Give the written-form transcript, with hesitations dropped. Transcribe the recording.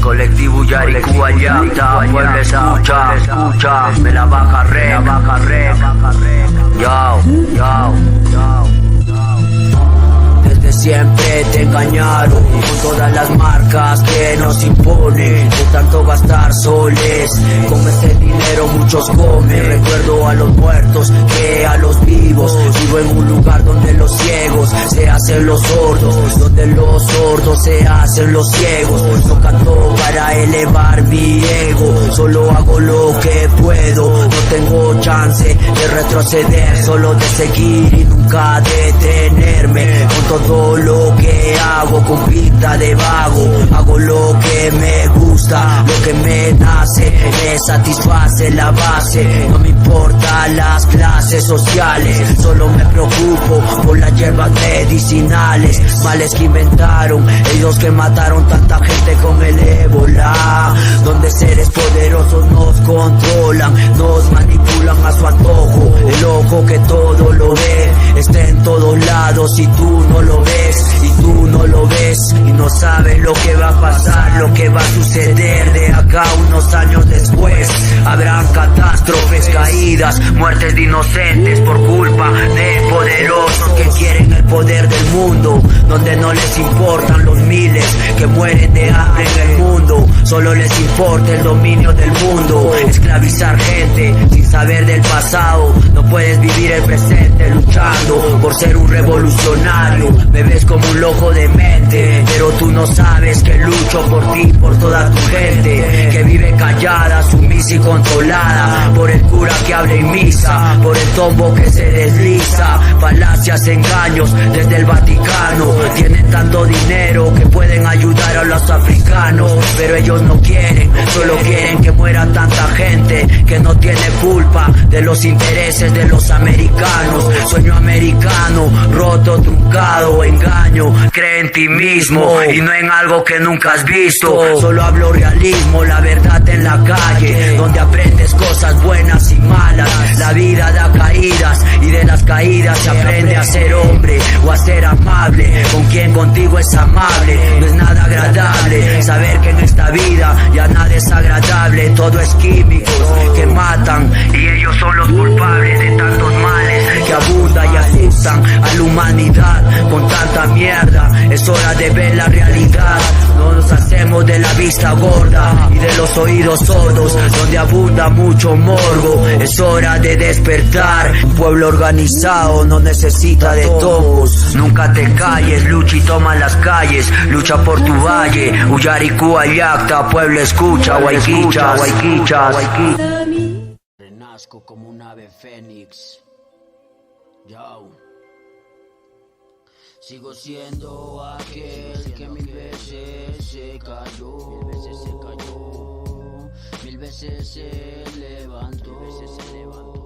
Colectivo Yariku Ayanta, pueblo escucha, me la baja rec. Yo. Desde siempre te engañaron con todas las marcas que nos imponen, de tanto gastar soles. Con este dinero muchos comen. Recuerdo a los muertos que a los vivos. Vivo en un lugar donde los ciegos se hacen los sordos, donde los sordos se hacen los ciegos. No canto para elevar mi ego, solo hago lo que puedo. No tengo chance de retroceder, solo de seguir y nunca detenerme. Con todo lo que hago con pinta de vago, hago lo que me gusta, lo que me nace, me satisface la base. No me importan las clases sociales, solo me preocupo por las hierbas medicinales. Males que inventaron, ellos que mataron tanta gente con el ébola, donde seres poderosos nos controlan, nos manipulan a su antojo. El ojo que todo lo ve está en todos lados y tú no lo ves, y tú no lo ves, y no sabes lo que va a pasar, lo que va a suceder de acá unos años después. Habrán catástrofes, caídas, muertes de inocentes por culpa de poderosos que quieren el poder del mundo, donde no les importan los miles que mueren de hambre en el mundo, solo les importa el dominio del mundo. Esclavizar gente sin saber del pasado, no puedes vivir el presente luchando por ser un revolucionario. Me ves como un loco de mente, pero tú no sabes que lucho por ti, por toda tu gente que vive callada, sumisa y controlada por el cura que habla en misa, por el tombo que se desliza. Falacias, engaños desde el Vaticano, tienen tanto dinero que pueden ayudar a los africanos, pero ellos no quieren, solo quieren que muera tanta gente que no tiene culpa de los intereses de los americanos. Sueño americano, roto, truncado, engaño. Cree en ti mismo y no en algo que nunca has visto. Solo hablo realismo, la verdad en la calle, donde aprendes cosas buenas y malas. La vida da caídas y de las caídas se aprende a ser hombre o a ser amable. Con quien contigo es amable, no es nada agradable saber que en esta vida ya nada es agradable. Todo es químicos que matan y ellos son los culpables de tantos males que abundan y asustan a la humanidad con tanta mierda. Es hora de ver la realidad, no nos hacemos de la vista gorda y de los oídos sordos, donde abunda mucho morbo. Es hora de despertar, un pueblo organizado no necesita de todos. Nunca te calles, lucha y toma las calles, lucha por tu valle. Uyariku Ayacta, pueblo escucha, Guayquicha. Renazco como un ave fénix. Yo. Sigo siendo aquel que mil veces se cayó, mil veces se levantó.